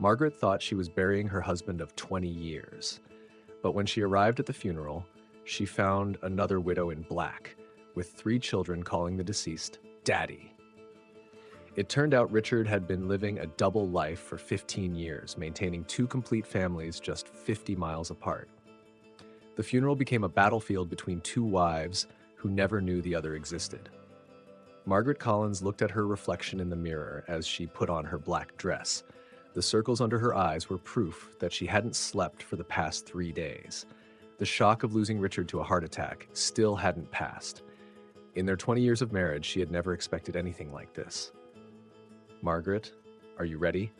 Margaret thought she was burying her husband of 20 years. But when she arrived at the funeral, she found another widow in black, with 3 children calling the deceased Daddy. It turned out Richard had been living a double life for 15 years, maintaining 2 complete families just 50 miles apart. The funeral became a battlefield between 2 wives who never knew the other existed. Margaret Collins looked at her reflection in the mirror as she put on her black dress. The circles under her eyes were proof that she hadn't slept for the past 3 days. The shock of losing Richard to a heart attack still hadn't passed. In their 20 years of marriage, she had never expected anything like this. "Margaret, are you ready?"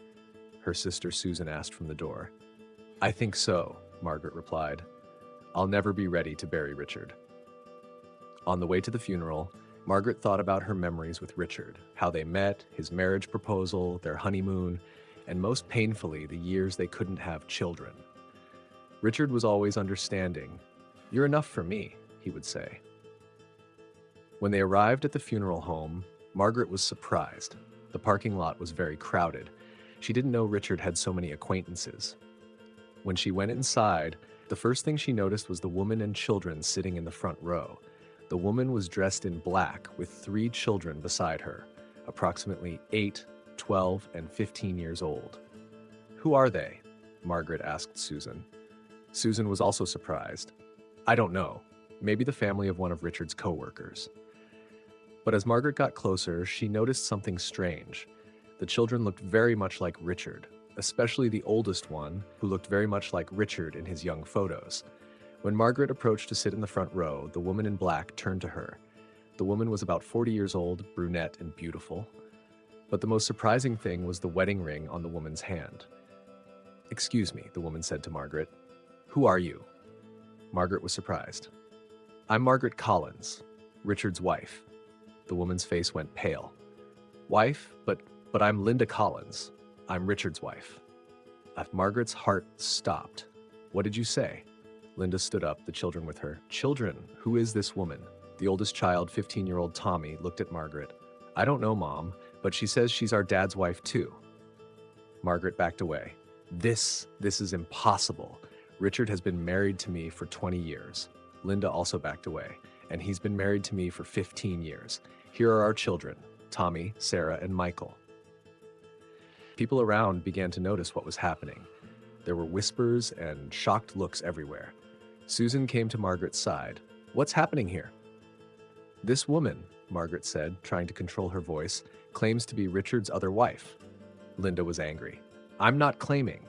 her sister Susan asked from the door. "I think so," Margaret replied. "I'll never be ready to bury Richard." On the way to the funeral, Margaret thought about her memories with Richard, how they met, his marriage proposal, their honeymoon, and most painfully, the years they couldn't have children. Richard was always understanding. "You're enough for me," he would say. When they arrived at the funeral home, Margaret was surprised. The parking lot was very crowded. She didn't know Richard had so many acquaintances. When she went inside, the first thing she noticed was the woman and children sitting in the front row. The woman was dressed in black with 3 children beside her, approximately 8, 12, and 15 years old. "Who are they?" Margaret asked Susan. Susan was also surprised. "I don't know. Maybe the family of one of Richard's co-workers." But as Margaret got closer, she noticed something strange. The children looked very much like Richard, especially the oldest one, who looked very much like Richard in his young photos. When Margaret approached to sit in the front row, the woman in black turned to her. The woman was about 40 years old, brunette and beautiful. But the most surprising thing was the wedding ring on the woman's hand. "Excuse me," the woman said to Margaret. "Who are you?" Margaret was surprised. "I'm Margaret Collins, Richard's wife." The woman's face went pale. "Wife? But I'm Linda Collins. I'm Richard's wife." Margaret's heart stopped. "What did you say?" Linda stood up, the children with her. "Children, who is this woman?" The oldest child, 15-year-old Tommy, looked at Margaret. "I don't know, Mom, but she says she's our dad's wife too." Margaret backed away. This is impossible. Richard has been married to me for 20 years. Linda also backed away. "And he's been married to me for 15 years. Here are our children, Tommy, Sarah, and Michael." People around began to notice what was happening. There were whispers and shocked looks everywhere. Susan came to Margaret's side. "What's happening here?" "This woman," Margaret said, trying to control her voice, "claims to be Richard's other wife." Linda was angry. "I'm not claiming.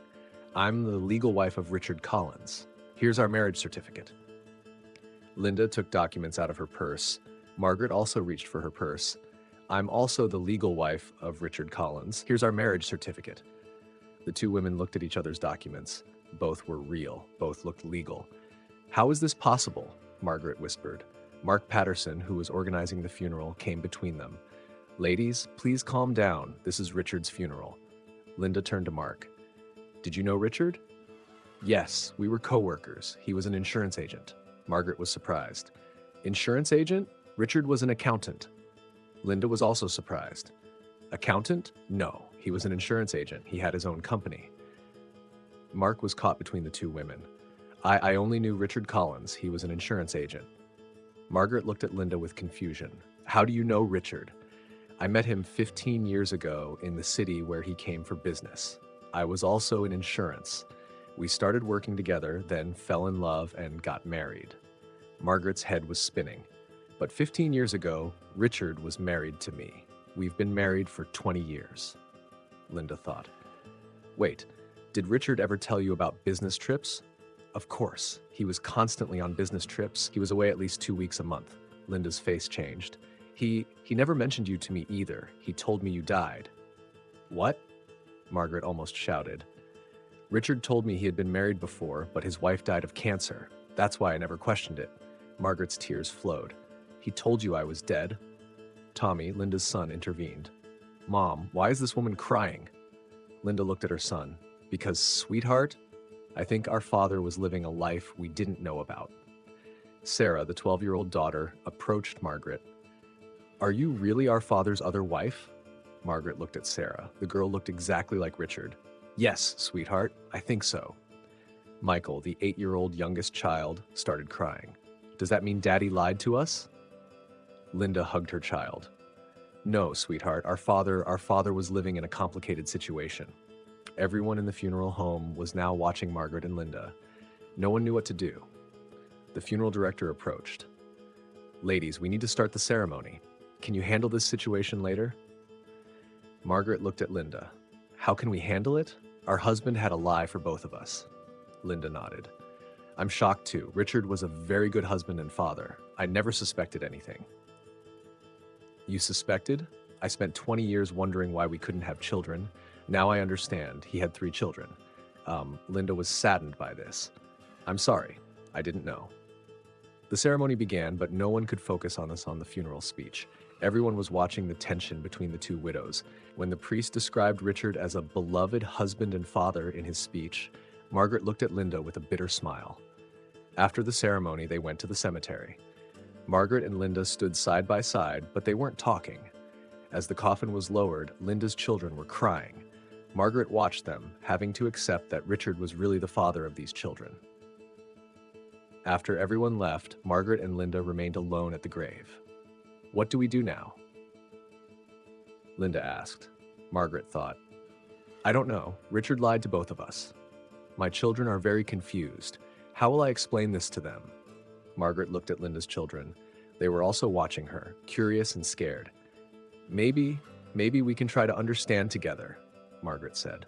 I'm the legal wife of Richard Collins. Here's our marriage certificate." Linda took documents out of her purse. Margaret also reached for her purse. "I'm also the legal wife of Richard Collins. Here's our marriage certificate." The 2 women looked at each other's documents. Both were real. Both looked legal. "How is this possible?" Margaret whispered. Mark Patterson, who was organizing the funeral, came between them. "Ladies, please calm down. This is Richard's funeral." Linda turned to Mark. "Did you know Richard?" "Yes, we were co-workers. He was an insurance agent." Margaret was surprised. "Insurance agent? Richard was an accountant." Linda was also surprised. "Accountant? No, he was an insurance agent. He had his own company." Mark was caught between the 2 women. I only knew Richard Collins. He was an insurance agent." Margaret looked at Linda with confusion. "How do you know Richard?" "I met him 15 years ago in the city where he came for business. I was also in insurance. We started working together, then fell in love and got married." Margaret's head was spinning. "But 15 years ago, Richard was married to me. We've been married for 20 years." Linda thought. "Wait, did Richard ever tell you about business trips?" "Of course. He was constantly on business trips. He was away at least 2 weeks a month." Linda's face changed. He never mentioned you to me either. He told me you died." "What?" Margaret almost shouted. "Richard told me he had been married before, but his wife died of cancer. That's why I never questioned it." Margaret's tears flowed. "He told you I was dead?" Tommy, Linda's son, intervened. "Mom, why is this woman crying?" Linda looked at her son. "Because, sweetheart, I think our father was living a life we didn't know about." Sarah, the 12-year-old daughter, approached Margaret. "Are you really our father's other wife?" Margaret looked at Sarah. The girl looked exactly like Richard. Yes, sweetheart, I think so. Michael, the 8-year-old youngest child, started crying. Does that mean Daddy lied to us? Linda hugged her child. No, sweetheart, our father was living in a complicated situation. Everyone in the funeral home was now watching Margaret and Linda. No one knew what to do. The funeral director approached. Ladies, we need to start the ceremony. Can you handle this situation later? Margaret looked at Linda. How can we handle it? Our husband had a lie for both of us. Linda nodded. I'm shocked too. Richard was a very good husband and father. I never suspected anything. You suspected? I spent 20 years wondering why we couldn't have children. Now I understand. He had 3 children. Linda was saddened by this. I'm sorry. I didn't know. The ceremony began, but no one could focus on us on the funeral speech. Everyone was watching the tension between the 2 widows. When the priest described Richard as a beloved husband and father in his speech, Margaret looked at Linda with a bitter smile. After the ceremony, they went to the cemetery. Margaret and Linda stood side by side, but they weren't talking. As the coffin was lowered, Linda's children were crying. Margaret watched them, having to accept that Richard was really the father of these children. After everyone left, Margaret and Linda remained alone at the grave. What do we do now? Linda asked. Margaret thought. I don't know. Richard lied to both of us. My children are very confused. How will I explain this to them? Margaret looked at Linda's children. They were also watching her, curious and scared. Maybe we can try to understand together, Margaret said.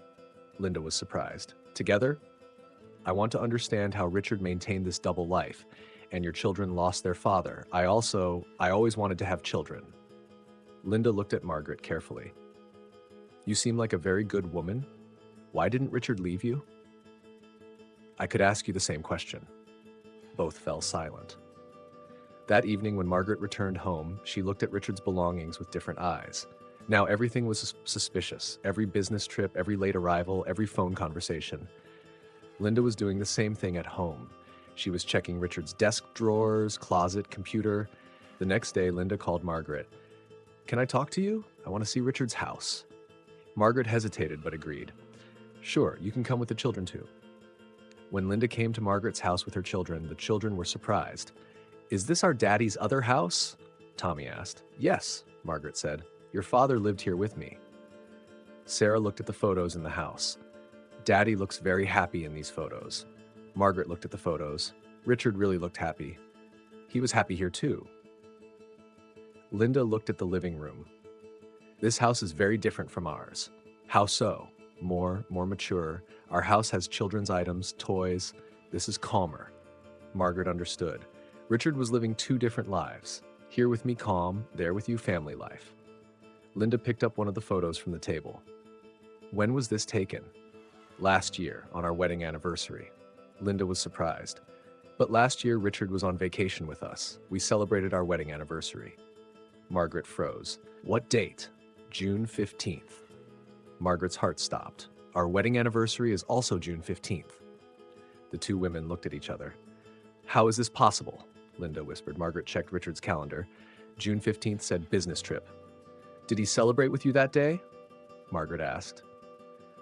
Linda was surprised. Together? I want to understand how Richard maintained this double life, and your children lost their father. I always wanted to have children. Linda looked at Margaret carefully. You seem like a very good woman. Why didn't Richard leave you? I could ask you the same question. Both fell silent. That evening, when Margaret returned home, she looked at Richard's belongings with different eyes. Now everything was suspicious. Every business trip, every late arrival, every phone conversation. Linda was doing the same thing at home. She was checking Richard's desk drawers, closet, computer. The next day, Linda called Margaret. Can I talk to you? I want to see Richard's house. Margaret hesitated but agreed. Sure, you can come with the children too. When Linda came to Margaret's house with her children, the children were surprised. Is this our daddy's other house? Tommy asked. Yes, Margaret said. Your father lived here with me. Sarah looked at the photos in the house. Daddy looks very happy in these photos. Margaret looked at the photos. Richard really looked happy. He was happy here too. Linda looked at the living room. This house is very different from ours. How so? More mature. Our house has children's items, toys. This is calmer. Margaret understood. Richard was living 2 different lives. Here with me calm, there with you family life. Linda picked up one of the photos from the table. When was this taken? Last year, on our wedding anniversary. Linda was surprised. But last year, Richard was on vacation with us. We celebrated our wedding anniversary. Margaret froze. What date? June 15th. Margaret's heart stopped. Our wedding anniversary is also June 15th. The 2 women looked at each other. How is this possible? Linda whispered. Margaret checked Richard's calendar. June 15th said business trip. Did he celebrate with you that day? Margaret asked.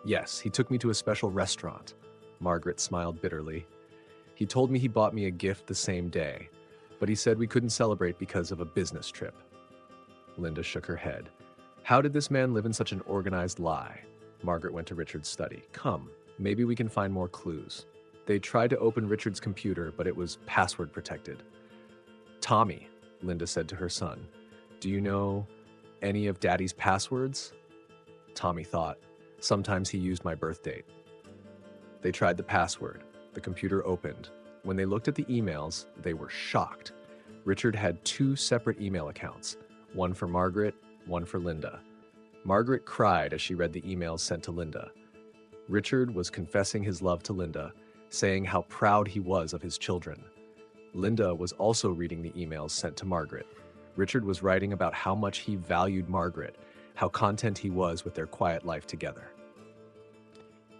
Yes, he took me to a special restaurant. Margaret smiled bitterly. He told me he bought me a gift the same day, but he said we couldn't celebrate because of a business trip. Linda shook her head. How did this man live in such an organized lie? Margaret went to Richard's study. Come, maybe we can find more clues. They tried to open Richard's computer, but it was password protected. Tommy, Linda said to her son, do you know any of Daddy's passwords? Tommy thought. Sometimes he used my birth date. They tried the password. The computer opened. When they looked at the emails, they were shocked. Richard had 2 separate email accounts, one for Margaret, one for Linda. Margaret cried as she read the emails sent to Linda. Richard was confessing his love to Linda, saying how proud he was of his children. Linda was also reading the emails sent to Margaret. Richard was writing about how much he valued Margaret, how content he was with their quiet life together.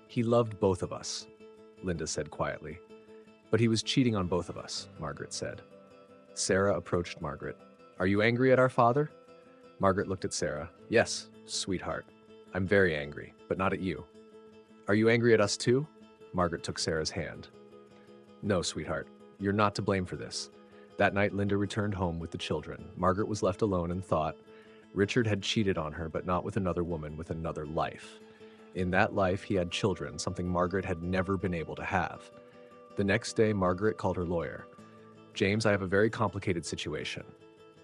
He loved both of us, Linda said quietly. But he was cheating on both of us, Margaret said. Sarah approached Margaret. Are you angry at our father? Margaret looked at Sarah. Yes, sweetheart. I'm very angry, but not at you. Are you angry at us too? Margaret took Sarah's hand. No, sweetheart. You're not to blame for this. That night, Linda returned home with the children. Margaret was left alone and thought Richard had cheated on her, but not with another woman, with another life. In that life, he had children, something Margaret had never been able to have. The next day, Margaret called her lawyer. James, I have a very complicated situation.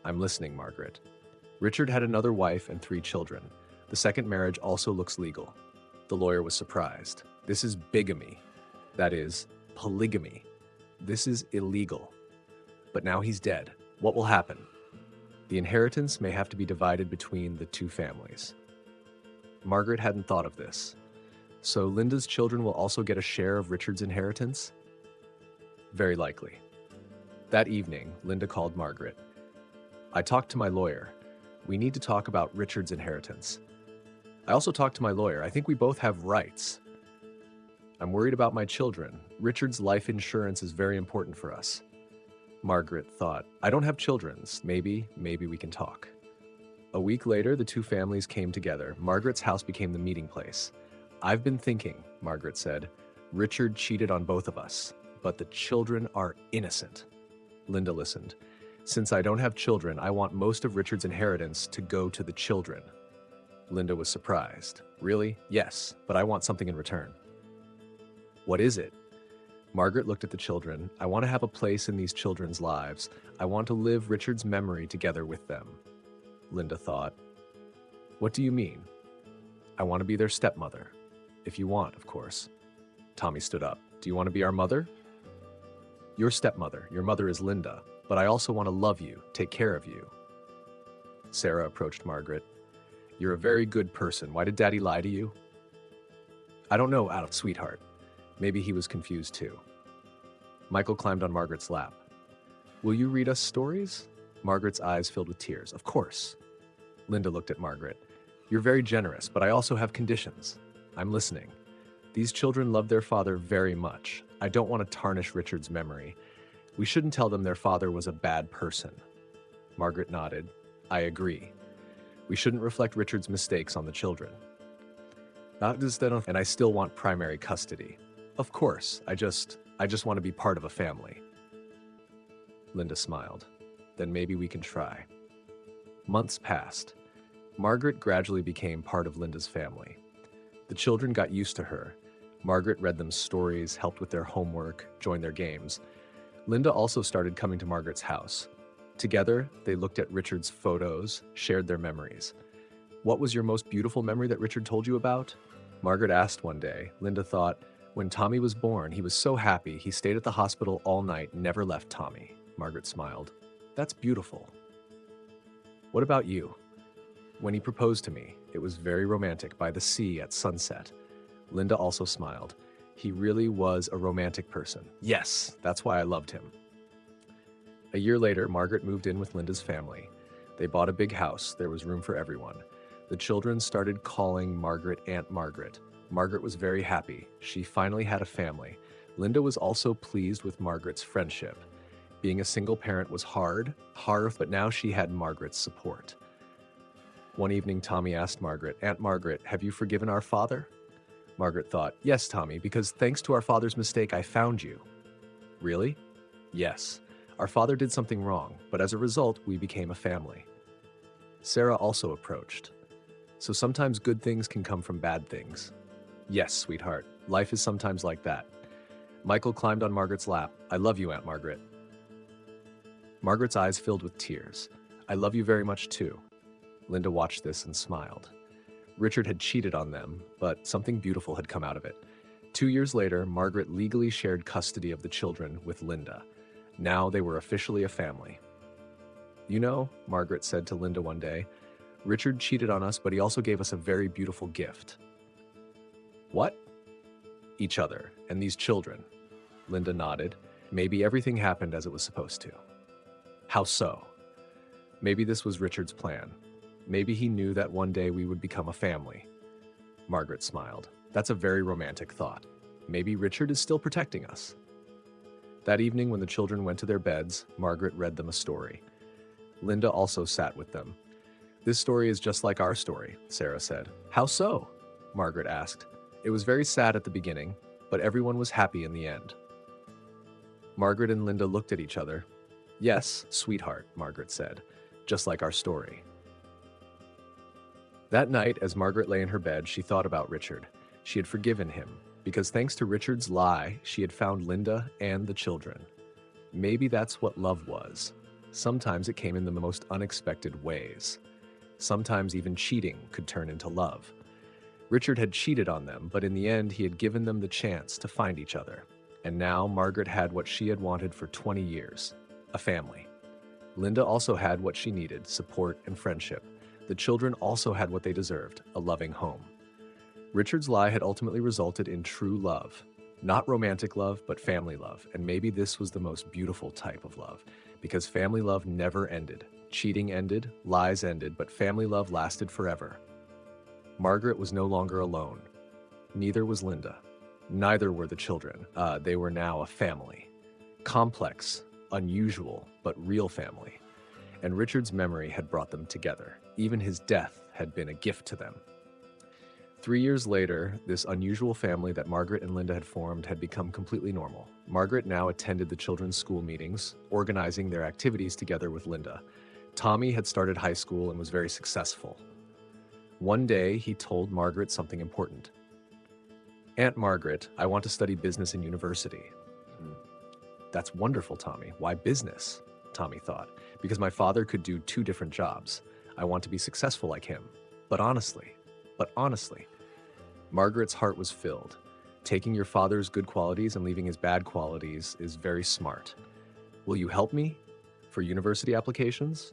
I'm listening, Margaret. Richard had another wife and 3 children. The second marriage also looks legal. The lawyer was surprised. This is bigamy. That is, polygamy. This is illegal. But now he's dead. What will happen? The inheritance may have to be divided between the 2 families. Margaret hadn't thought of this. So Linda's children will also get a share of Richard's inheritance? Very likely. That evening, Linda called Margaret. I talked to my lawyer. We need to talk about Richard's inheritance. I also talked to my lawyer. I think we both have rights. I'm worried about my children. Richard's life insurance is very important for us. Margaret thought, I don't have children's. Maybe we can talk. A week later, the 2 families came together. Margaret's house became the meeting place. I've been thinking, Margaret said. Richard cheated on both of us, but the children are innocent. Linda listened. Since I don't have children, I want most of Richard's inheritance to go to the children. Linda was surprised. Really? Yes, but I want something in return. What is it? Margaret looked at the children. I want to have a place in these children's lives. I want to live Richard's memory together with them. Linda thought. What do you mean? I want to be their stepmother. If you want, of course. Tommy stood up. Do you want to be our mother? Your stepmother. Your mother is Linda. But I also want to love you, take care of you. Sarah approached Margaret. You're a very good person. Why did Daddy lie to you? I don't know, out of sweetheart. Maybe he was confused too. Michael climbed on Margaret's lap. Will you read us stories? Margaret's eyes filled with tears. Of course. Linda looked at Margaret. You're very generous, but I also have conditions. I'm listening. These children love their father very much. I don't want to tarnish Richard's memory. We shouldn't tell them their father was a bad person. Margaret nodded. I agree. We shouldn't reflect Richard's mistakes on the children. And I still want primary custody. Of course, I just want to be part of a family. Linda smiled. Then maybe we can try. Months passed. Margaret gradually became part of Linda's family. The children got used to her. Margaret read them stories, helped with their homework, joined their games. Linda also started coming to Margaret's house. Together, they looked at Richard's photos, shared their memories. What was your most beautiful memory that Richard told you about? Margaret asked one day. Linda thought, when Tommy was born, he was so happy. He stayed at the hospital all night, never left Tommy. Margaret smiled. That's beautiful. What about you? When he proposed to me, it was very romantic by the sea at sunset. Linda also smiled. He really was a romantic person. Yes, that's why I loved him. A year later, Margaret moved in with Linda's family. They bought a big house. There was room for everyone. The children started calling Margaret Aunt Margaret. Margaret was very happy. She finally had a family. Linda was also pleased with Margaret's friendship. Being a single parent was hard, but now she had Margaret's support. One evening, Tommy asked Margaret, Aunt Margaret, have you forgiven our father? Margaret thought, yes, Tommy, because thanks to our father's mistake, I found you. Really? Yes. Our father did something wrong, but as a result, we became a family. Sarah also approached. So sometimes good things can come from bad things. Yes, sweetheart. Life is sometimes like that. Michael climbed on Margaret's lap. I love you, Aunt Margaret. Margaret's eyes filled with tears. I love you very much too. Linda watched this and smiled. Richard had cheated on them, but something beautiful had come out of it. 2 years later, Margaret legally shared custody of the children with Linda. Now they were officially a family. You know, Margaret said to Linda one day, Richard cheated on us, but he also gave us a very beautiful gift. What? Each other, and these children. Linda nodded. Maybe everything happened as it was supposed to. How so? Maybe this was Richard's plan. Maybe he knew that one day we would become a family. Margaret smiled. That's a very romantic thought. Maybe Richard is still protecting us. That evening, when the children went to their beds, Margaret read them a story. Linda also sat with them. This story is just like our story, Sarah said. How so? Margaret asked. It was very sad at the beginning, but everyone was happy in the end. Margaret and Linda looked at each other. "Yes, sweetheart," Margaret said, "just like our story." That night, as Margaret lay in her bed, she thought about Richard. She had forgiven him, because thanks to Richard's lie, she had found Linda and the children. Maybe that's what love was. Sometimes it came in the most unexpected ways. Sometimes even cheating could turn into love. Richard had cheated on them, but in the end, he had given them the chance to find each other. And now Margaret had what she had wanted for 20 years, a family. Linda also had what she needed, support and friendship. The children also had what they deserved, a loving home. Richard's lie had ultimately resulted in true love. Not romantic love, but family love. And maybe this was the most beautiful type of love, because family love never ended. Cheating ended, lies ended, but family love lasted forever. Margaret was no longer alone. Neither was Linda. Neither were the children. They were now a family. Complex, unusual, but real family. And Richard's memory had brought them together. Even his death had been a gift to them. 3 years later, this unusual family that Margaret and Linda had formed had become completely normal. Margaret now attended the children's school meetings, organizing their activities together with Linda. Tommy had started high school and was very successful. One day, he told Margaret something important. "Aunt Margaret, I want to study business in university." "That's wonderful, Tommy. Why business?" Tommy thought. "Because my father could do 2 different jobs. I want to be successful like him. But honestly, Margaret's heart was filled. Taking your father's good qualities and leaving his bad qualities is very smart. "Will you help me for university applications?"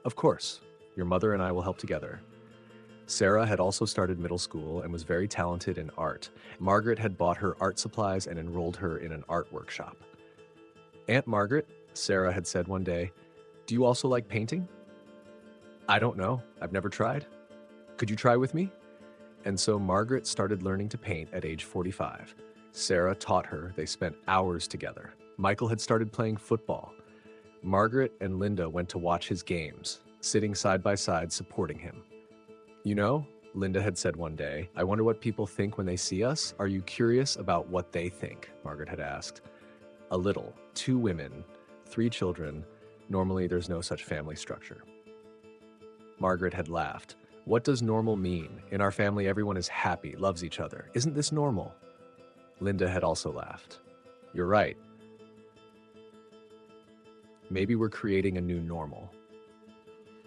"Of course. Your mother and I will help together." Sarah had also started middle school and was very talented in art. Margaret had bought her art supplies and enrolled her in an art workshop. "Aunt Margaret," Sarah had said one day, "do you also like painting?" "I don't know. I've never tried." "Could you try with me?" And so Margaret started learning to paint at age 45. Sarah taught her. They spent hours together. Michael had started playing football. Margaret and Linda went to watch his games, sitting side by side supporting him. "You know," Linda had said one day, "I wonder what people think when they see us. Are you curious about what they think?" Margaret had asked. "A little. 2 women, 3 children. Normally there's no such family structure." Margaret had laughed. "What does normal mean? In our family, everyone is happy, loves each other. Isn't this normal?" Linda had also laughed. "You're right. Maybe we're creating a new normal."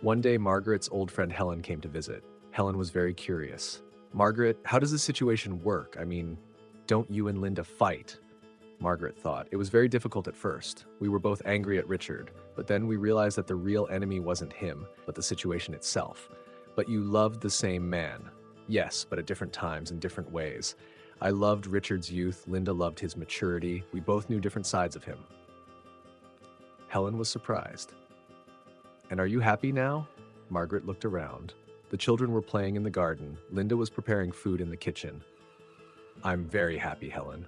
One day, Margaret's old friend Helen came to visit. Helen was very curious. "Margaret, how does this situation work? I mean, don't you and Linda fight?" Margaret thought. "It was very difficult at first. We were both angry at Richard, but then we realized that the real enemy wasn't him, but the situation itself. But you loved the same man." "Yes, but at different times in different ways. I loved Richard's youth, Linda loved his maturity. We both knew different sides of him." Helen was surprised. "And are you happy now?" Margaret looked around. The children were playing in the garden. Linda was preparing food in the kitchen. "I'm very happy, Helen.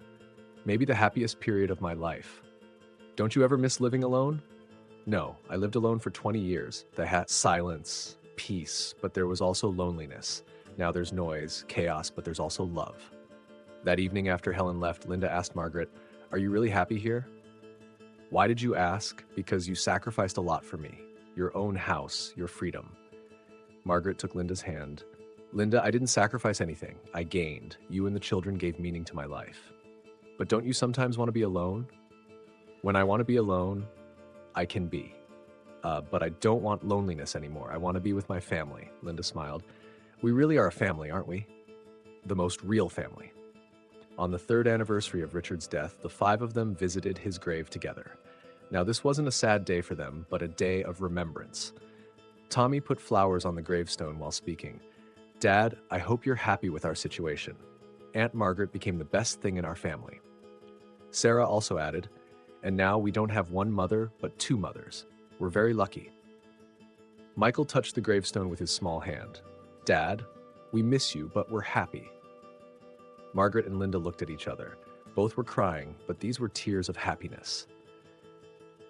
Maybe the happiest period of my life." "Don't you ever miss living alone?" "No, I lived alone for 20 years. Silence, peace, but there was also loneliness. Now there's noise, chaos, but there's also love." That evening after Helen left, Linda asked Margaret, "Are you really happy here?" "Why did you ask?" "Because you sacrificed a lot for me. Your own house, your freedom." Margaret took Linda's hand. "Linda, I didn't sacrifice anything. I gained. You and the children gave meaning to my life." "But don't you sometimes want to be alone?" "When I want to be alone, I can be. But I don't want loneliness anymore. I want to be with my family." Linda smiled. "We really are a family, aren't we? The most real family." On the 3rd anniversary of Richard's death, the 5 of them visited his grave together. Now, this wasn't a sad day for them, but a day of remembrance. Tommy put flowers on the gravestone while speaking. "Dad, I hope you're happy with our situation. Aunt Margaret became the best thing in our family." Sarah also added, "And now we don't have one mother, but 2 mothers. We're very lucky." Michael touched the gravestone with his small hand. "Dad, we miss you, but we're happy." Margaret and Linda looked at each other. Both were crying, but these were tears of happiness.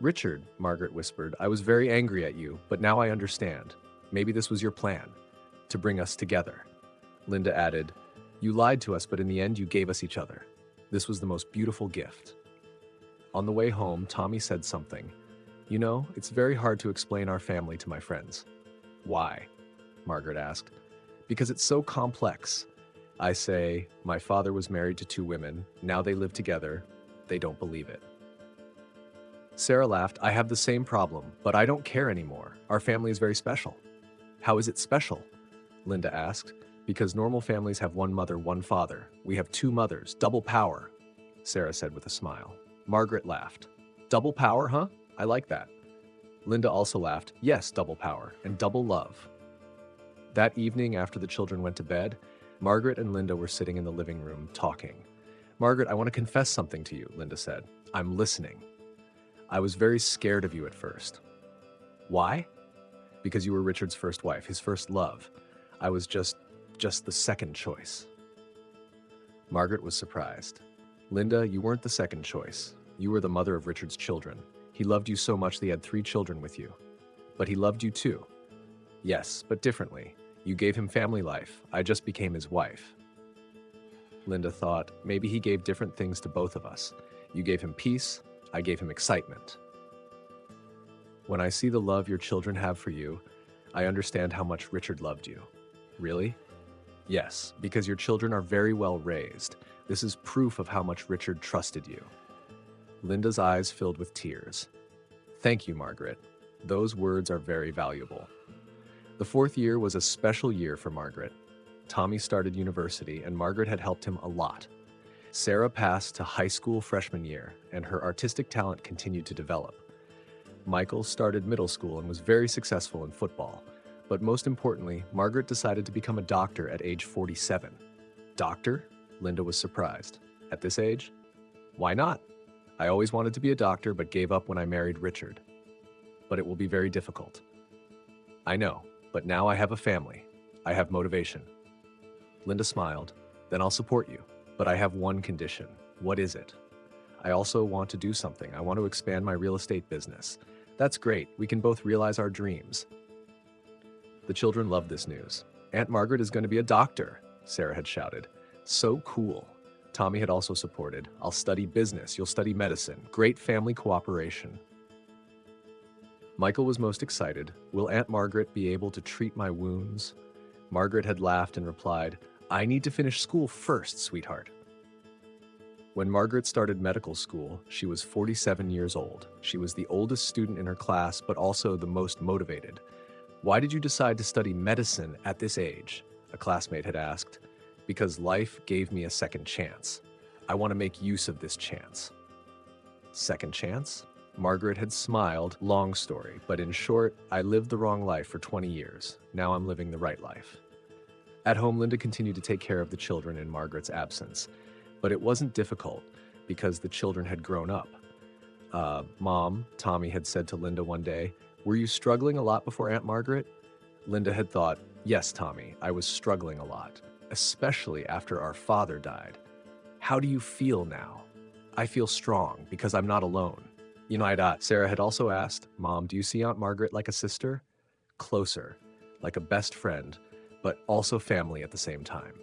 "Richard," Margaret whispered, "I was very angry at you, but now I understand. Maybe this was your plan, to bring us together." Linda added, You lied to us, but in the end, you gave us each other. This was the most beautiful gift. On the way home, Tommy said something. You know, it's very hard to explain our family to my friends. Why? Margaret asked. Because it's so complex. I say, my father was married to 2 women. Now they live together. They don't believe it. Sarah laughed. I have the same problem, but I don't care anymore. Our family is very special. How is it special? Linda asked. Because normal families have 1 mother, 1 father. We have 2 mothers, double power, Sarah said with a smile. Margaret laughed. Double power, huh? I like that. Linda also laughed. Yes, double power, and double love. That evening, after the children went to bed, Margaret and Linda were sitting in the living room, talking. Margaret, I want to confess something to you, Linda said. I'm listening. I was very scared of you at first. Why? Because you were Richard's first wife, his first love. I was just the second choice. Margaret was surprised. Linda, you weren't the second choice. You were the mother of Richard's children. He loved you so much that he had 3 children with you. But he loved you too. Yes, but differently. You gave him family life. I just became his wife. Linda thought, maybe he gave different things to both of us. You gave him peace. I gave him excitement. When I see the love your children have for you, I understand how much Richard loved you. Really? Yes, because your children are very well raised. This is proof of how much Richard trusted you. Linda's eyes filled with tears. Thank you, Margaret. Those words are very valuable. The 4th year was a special year for Margaret. Tommy started university, and Margaret had helped him a lot. Sarah passed to high school freshman year, and her artistic talent continued to develop. Michael started middle school and was very successful in football. But most importantly, Margaret decided to become a doctor at age 47. Doctor? Linda was surprised. At this age? Why not? I always wanted to be a doctor, but gave up when I married Richard. But it will be very difficult. I know, but now I have a family. I have motivation. Linda smiled. Then I'll support you. But I have one condition. What is it? I also want to do something. I want to expand my real estate business. That's great. We can both realize our dreams. The children loved this news. Aunt Margaret is going to be a doctor, Sarah had shouted. So cool. Tommy had also supported. I'll study business. You'll study medicine. Great family cooperation. Michael was most excited. Will Aunt Margaret be able to treat my wounds? Margaret had laughed and replied, I need to finish school first, sweetheart. When Margaret started medical school, she was 47 years old. She was the oldest student in her class, but also the most motivated. Why did you decide to study medicine at this age? A classmate had asked. Because life gave me a second chance. I want to make use of this chance. Second chance? Margaret had smiled. Long story, but in short, I lived the wrong life for 20 years. Now I'm living the right life. At home, Linda continued to take care of the children in Margaret's absence. But it wasn't difficult because the children had grown up. Mom, Tommy had said to Linda one day, were you struggling a lot before Aunt Margaret? Linda had thought, yes, Tommy, I was struggling a lot, especially after our father died. How do you feel now? I feel strong because I'm not alone. Sarah had also asked, Mom, do you see Aunt Margaret like a sister? Closer, like a best friend, but also family at the same time.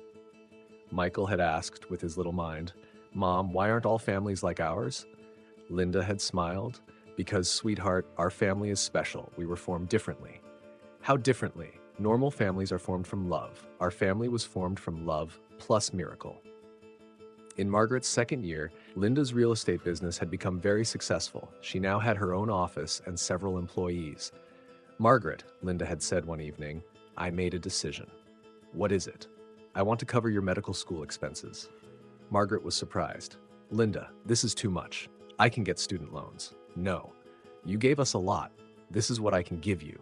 Michael had asked with his little mind, Mom, why aren't all families like ours? Linda had smiled, because, sweetheart, our family is special. We were formed differently. How differently? Normal families are formed from love. Our family was formed from love plus miracle. In Margaret's 2nd year, Linda's real estate business had become very successful. She now had her own office and several employees. Margaret, Linda had said one evening, I made a decision. What is it? I want to cover your medical school expenses. Margaret was surprised. Linda, this is too much. I can get student loans. No, you gave us a lot. This is what I can give you.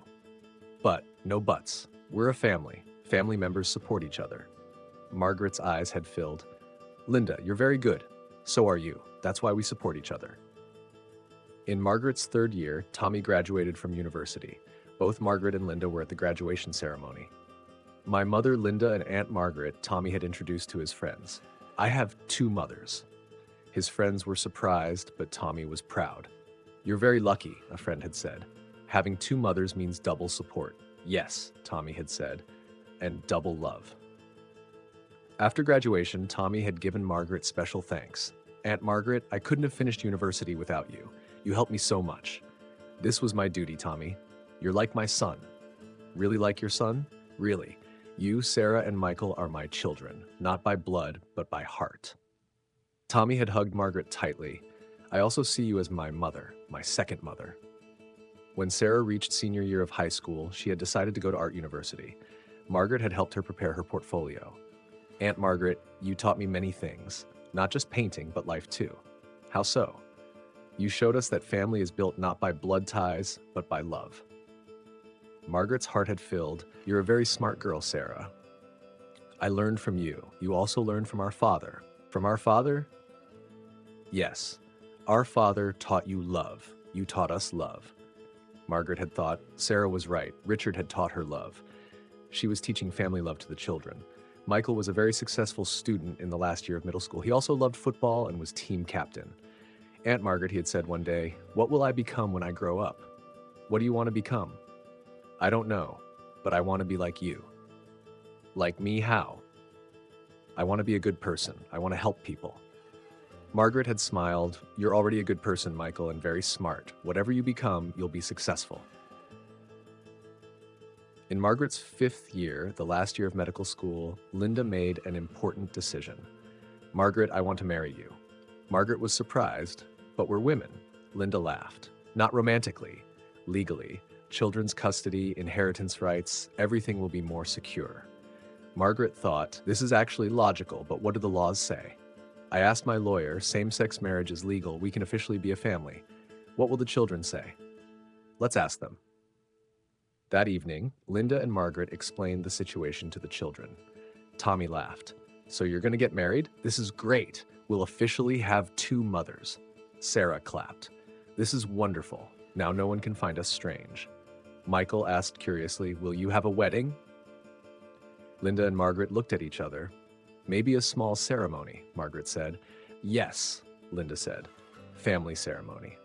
But, no buts. We're a family. Family members support each other. Margaret's eyes had filled. Linda, you're very good. So are you. That's why we support each other. In Margaret's 3rd year, Tommy graduated from university. Both Margaret and Linda were at the graduation ceremony. My mother, Linda, and Aunt Margaret, Tommy had introduced to his friends. I have 2 mothers. His friends were surprised, but Tommy was proud. You're very lucky, a friend had said. Having 2 mothers means double support. Yes, Tommy had said, and double love. After graduation, Tommy had given Margaret special thanks. Aunt Margaret, I couldn't have finished university without you. You helped me so much. This was my duty, Tommy. You're like my son. Really like your son? Really. You, Sarah, and Michael are my children, not by blood, but by heart. Tommy had hugged Margaret tightly. I also see you as my mother, my second mother. When Sarah reached senior year of high school, she had decided to go to art university. Margaret had helped her prepare her portfolio. Aunt Margaret, you taught me many things, not just painting, but life too. How so? You showed us that family is built not by blood ties, but by love. Margaret's heart had filled. You're a very smart girl, Sarah. I learned from you. You also learned from our father. From our father? Yes. Our father taught you love. You taught us love. Margaret had thought Sarah was right. Richard had taught her love. She was teaching family love to the children. Michael was a very successful student in the last year of middle school. He also loved football and was team captain. Aunt Margaret, he had said one day, what will I become when I grow up? What do you want to become? I don't know, but I want to be like you. Like me, how? I want to be a good person. I want to help people. Margaret had smiled. You're already a good person, Michael, and very smart. Whatever you become, you'll be successful. In Margaret's 5th year, the last year of medical school, Linda made an important decision. Margaret, I want to marry you. Margaret was surprised, but we're women. Linda laughed. Not romantically, legally. Children's custody, inheritance rights, everything will be more secure. Margaret thought, this is actually logical, but what do the laws say? I asked my lawyer, same-sex marriage is legal, we can officially be a family. What will the children say? Let's ask them. That evening, Linda and Margaret explained the situation to the children. Tommy laughed. So you're going to get married? This is great. We'll officially have 2 mothers. Sarah clapped. This is wonderful. Now no one can find us strange. Michael asked curiously, will you have a wedding? Linda and Margaret looked at each other. Maybe a small ceremony, Margaret said. Yes, Linda said. Family ceremony.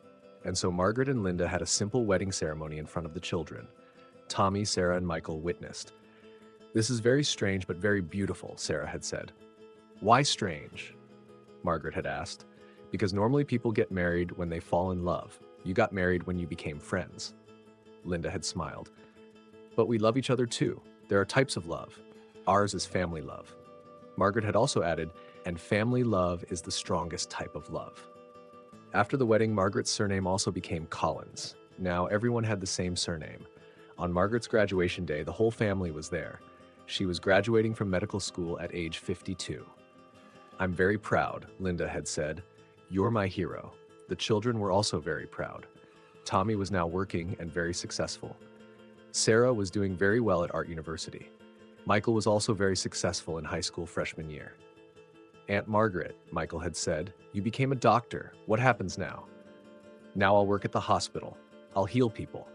And so Margaret and Linda had a simple wedding ceremony in front of the children. Tommy, Sarah, and Michael witnessed. This is very strange but very beautiful, Sarah had said. Why strange? Margaret had asked. Because normally people get married when they fall in love. You got married when you became friends. Linda had smiled. But we love each other too. There are types of love. Ours is family love. Margaret had also added, and family love is the strongest type of love. After the wedding, Margaret's surname also became Collins. Now everyone had the same surname. On Margaret's graduation day, the whole family was there. She was graduating from medical school at age 52. I'm very proud, Linda had said. You're my hero. The children were also very proud. Tommy was now working and very successful. Sarah was doing very well at Art University. Michael was also very successful in high school freshman year. Aunt Margaret, Michael had said, you became a doctor. What happens now? Now I'll work at the hospital. I'll heal people.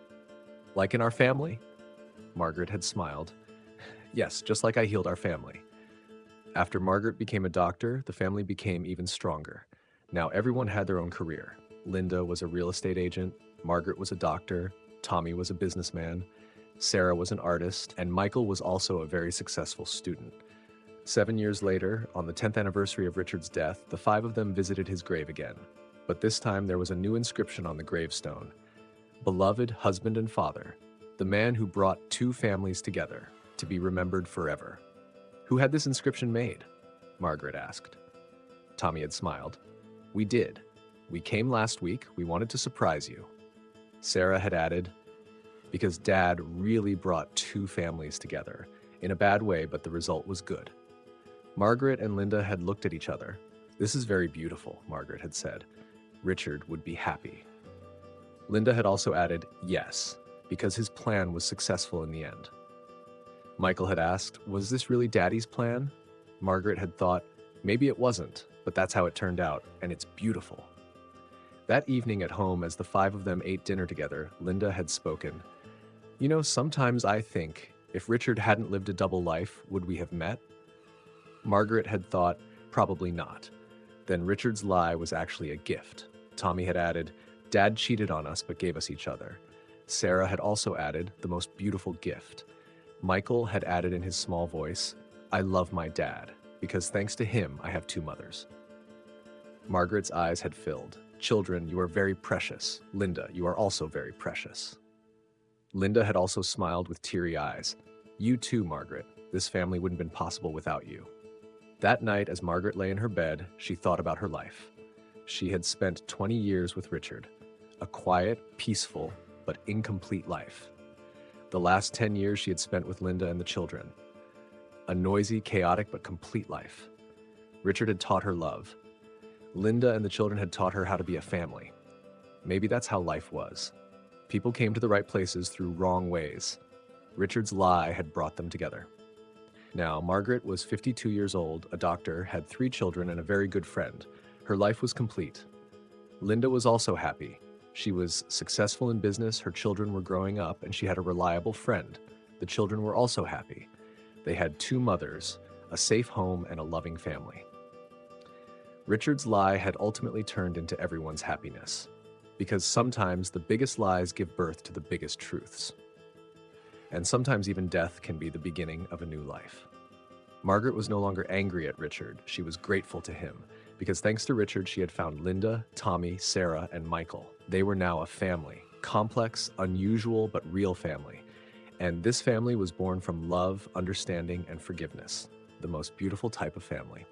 Like in our family? Margaret had smiled. Yes, just like I healed our family. After Margaret became a doctor, the family became even stronger. Now everyone had their own career. Linda was a real estate agent, Margaret was a doctor, Tommy was a businessman, Sarah was an artist, and Michael was also a very successful student. 7 years later, on the 10th anniversary of Richard's death, the 5 of them visited his grave again. But this time there was a new inscription on the gravestone. Beloved husband and father, the man who brought 2 families together, to be remembered forever. Who had this inscription made? Margaret asked. Tommy had smiled. We did. We came last week. We wanted to surprise you. Sarah had added, because Dad really brought 2 families together, in a bad way, but the result was good. Margaret and Linda had looked at each other. This is very beautiful, Margaret had said. Richard would be happy. Linda had also added, yes, because his plan was successful in the end. Michael had asked, was this really Daddy's plan? Margaret had thought, maybe it wasn't, but that's how it turned out, and it's beautiful. That evening at home, as the 5 of them ate dinner together, Linda had spoken. You know, sometimes I think, if Richard hadn't lived a double life, would we have met? Margaret had thought, probably not. Then Richard's lie was actually a gift. Tommy had added, Dad cheated on us but gave us each other. Sarah had also added, the most beautiful gift. Michael had added in his small voice, I love my dad. because thanks to him, I have two mothers. Margaret's eyes had filled. Children, you are very precious. Linda, you are also very precious. Linda had also smiled with teary eyes. You too, Margaret. This family wouldn't have been possible without you. That night, as Margaret lay in her bed, she thought about her life. She had spent 20 years with Richard, a quiet, peaceful, but incomplete life. The last 10 years she had spent with Linda and the children. A noisy, chaotic, but complete life. Richard had taught her love. Linda and the children had taught her how to be a family. Maybe that's how life was. People came to the right places through wrong ways. Richard's lie had brought them together. Now, Margaret was 52 years old, a doctor, had 3 children, and a very good friend. Her life was complete. Linda was also happy. She was successful in business, her children were growing up, and she had a reliable friend. The children were also happy. They had 2 mothers, a safe home, and a loving family. Richard's lie had ultimately turned into everyone's happiness, because sometimes the biggest lies give birth to the biggest truths. And sometimes even death can be the beginning of a new life. Margaret was no longer angry at Richard, she was grateful to him, because thanks to Richard she had found Linda, Tommy, Sarah, and Michael. They were now a family, complex, unusual, but real family. And this family was born from love, understanding, and forgiveness, the most beautiful type of family.